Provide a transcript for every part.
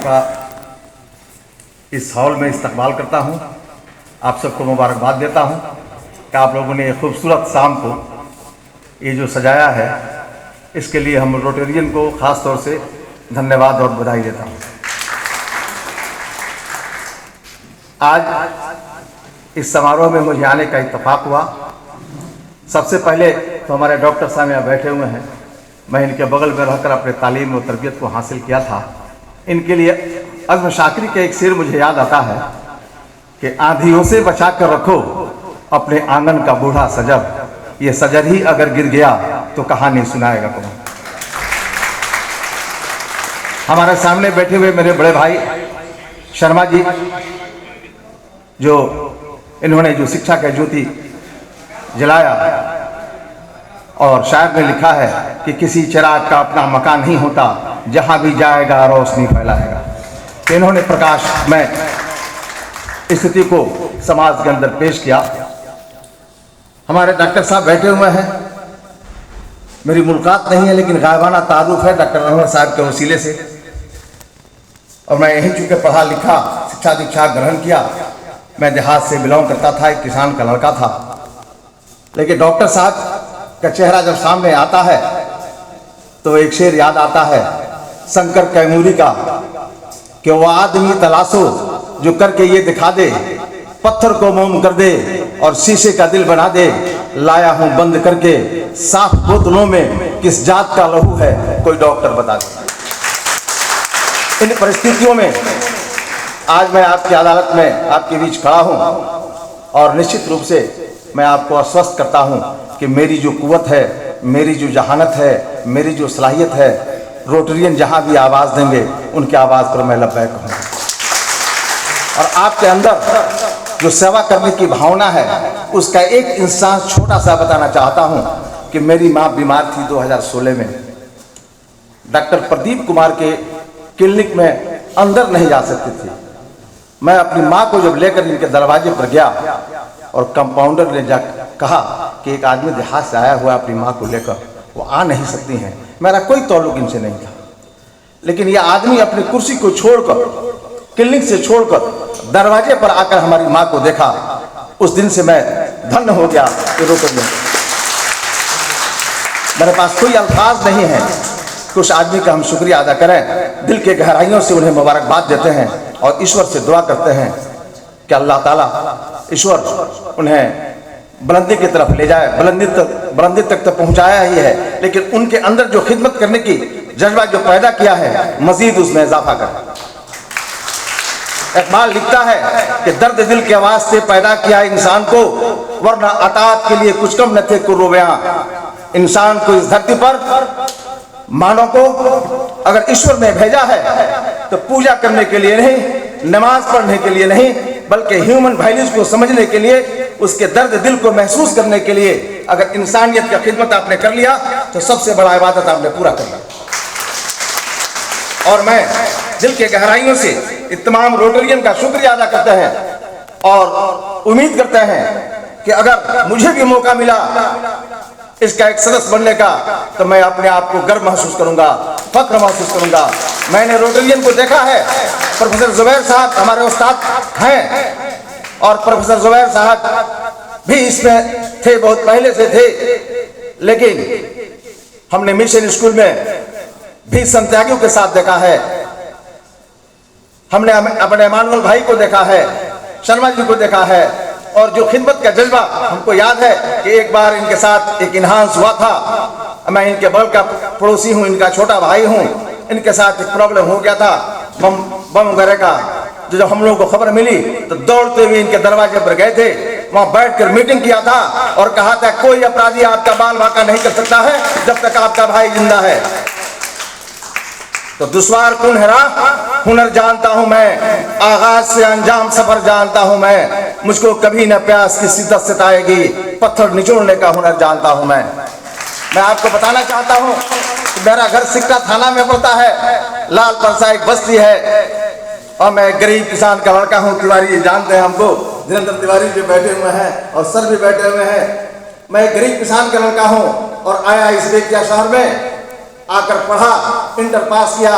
आपका इस हॉल में इस्तकबाल करता हूं। आप सबको मुबारकबाद देता हूं कि आप लोगों ने खूबसूरत शाम को ये जो सजाया है, इसके लिए हम रोटेरियन को ख़ास तौर से धन्यवाद और बधाई देता हूं। आज इस समारोह में मुझे आने का इत्तेफाक हुआ। सबसे पहले तो हमारे डॉक्टर साहब यहाँ बैठे हुए हैं, मैं इनके बगल में रहकर अपने तालीम और तरबियत को हासिल किया था। इनके लिए अज़्म शाकिरी का एक शेर मुझे याद आता है कि आंधियों से बचा कर रखो अपने आंगन का बूढ़ा सजर, ये सजर ही अगर गिर गया तो कहानी सुनाएगा कौन। हमारे सामने बैठे हुए मेरे बड़े भाई शर्मा जी, जो इन्होंने जो शिक्षा का ज्योति जलाया, और शायर ने लिखा है कि किसी चिराग का अपना मकान नहीं होता, जहां भी जाएगा रोशनी फैलाएगा। तो इन्होंने प्रकाशमय स्थिति को समाज के अंदर पेश किया। हमारे डॉक्टर साहब बैठे हुए हैं, मेरी मुलाकात नहीं है लेकिन गायबाना तारुफ है डॉक्टर अहमद साहब के वसीले से, और मैं यहीं चूँकि पढ़ा लिखा शिक्षा दीक्षा ग्रहण किया। मैं देहात से बिलोंग करता था, एक किसान का लड़का था, लेकिन डॉक्टर साहब का चेहरा जब सामने आता है तो एक शेर याद आता है शंकर कैमूरी का कि वो आदमी तलाशो जो करके ये दिखा दे, पत्थर को मोम कर दे और शीशे का दिल बना दे। लाया हूं बंद करके साफ बोतलों में, किस जात का लहू है कोई डॉक्टर बता दे। इन परिस्थितियों में आज मैं आपकी अदालत में आपके बीच खड़ा हूं, और निश्चित रूप से मैं आपको आश्वस्त करता हूं कि मेरी जो कुव्वत है, मेरी जो जहानत है, मेरी जो सलाहियत है, रोटरियन जहां भी आवाज़ देंगे उनकी आवाज़ पर मैं लब्बैक कहूँगा। और आपके अंदर जो सेवा करने की भावना है, उसका एक इंसान छोटा सा बताना चाहता हूं कि मेरी माँ बीमार थी 2016 में। डॉक्टर प्रदीप कुमार के क्लिनिक में अंदर नहीं जा सकती थी। मैं अपनी माँ को जब लेकर इनके दरवाजे पर गया और कंपाउंडर ने जा कहा कि एक आदमी देहात से आया हुआ अपनी माँ को लेकर, वो आ नहीं सकती हैं। मेरा कोई ताल्लुक इनसे नहीं था, लेकिन यह आदमी अपनी कुर्सी को छोड़कर, क्लिनिक से छोड़कर दरवाजे पर आकर हमारी माँ को देखा। उस दिन से मैं धन्य हो गया कि रोटरियन। मेरे पास कोई अल्फाज नहीं है कि उस आदमी का हम शुक्रिया अदा करें। दिल के गहराइयों से उन्हें मुबारकबाद देते हैं और ईश्वर से दुआ करते हैं कि अल्लाह ताला ईश्वर उन्हें बुलंदी की तरफ ले जाए। बुलंदी तक तो पहुंचाया ही है, लेकिन उनके अंदर जो खिदमत करने की जज्बा जो पैदा किया है, मजीद उसमें इजाफा करें। इकबाल लिखता है कि दर्द दिल के वास्ते पैदा किया इंसान को, वरना अताअत के लिए कुछ कम न थे कुर्बानियां। इंसान को इस धरती पर, मानव को अगर ईश्वर ने भेजा है तो पूजा करने के लिए नहीं, नमाज पढ़ने के लिए नहीं, बल्कि ह्यूमन वैल्यूज को समझने के लिए, उसके दर्द दिल को महसूस करने के लिए। अगर इंसानियत का खिदमत आपने कर लिया तो सबसे बड़ा इबादत आपने पूरा कर लिया। और मैं दिल के गहराइयों से तमाम रोटरियन का शुक्रिया अदा करते हैं और उम्मीद करते हैं कि अगर मुझे भी मौका मिला इसका एक सदस्य बनने का, तो मैं अपने आप को गर्व महसूस करूंगा, फख्र महसूस करूंगा। मैंने रोटरियन को देखा है, प्रोफेसर जुबैर साहब हमारे उस्ताद हैं, और प्रोफेसर जुबैर साहब भी इसमें थे, बहुत पहले से थे। लेकिन हमने मिशन स्कूल में भी संत्यागियों के साथ देखा है, हमने अपने मानुअल भाई को देखा है, शर्मा जी को देखा है, और जो खिदमत का जज्बा हमको याद है कि एक बार इनके साथ एक इन्हांस हुआ था। मैं इनके बगल का पड़ोसी हूँ, इनका छोटा भाई हूँ। इनके साथ एक प्रॉब्लम हो गया था बम वगैरह का। जब हम लोगों को खबर मिली तो दौड़ते हुए इनके दरवाजे पर गए थे, वहां बैठकर मीटिंग किया था और कहा था कोई अपराधी आपका बाल बांका नहीं कर सकता है जब तक आपका भाई जिंदा है। तो दुश्वार कौन है राह, हुनर जानता हूं मैं, आगाज से अंजाम सफर जानता हूं मैं। मुझको कभी न प्यास की शिद्दत सताएगी, पत्थर निचोड़ने का हुनर जानता हूं मैं। आपको बताना चाहता हूं कि मेरा घर सिक्का थाना में पड़ता है, लाल परसा एक बस्ती है, और मैं गरीब किसान का लड़का हूं। तिवारी जानते हैं हमको, धीरेन्द्र तिवारी भी बैठे हुए हैं और सर भी बैठे हुए हैं। मैं गरीब किसान का लड़का हूं और आया इस बेतिया शहर में, आकर पढ़ा, इंटर पास किया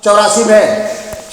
84 में।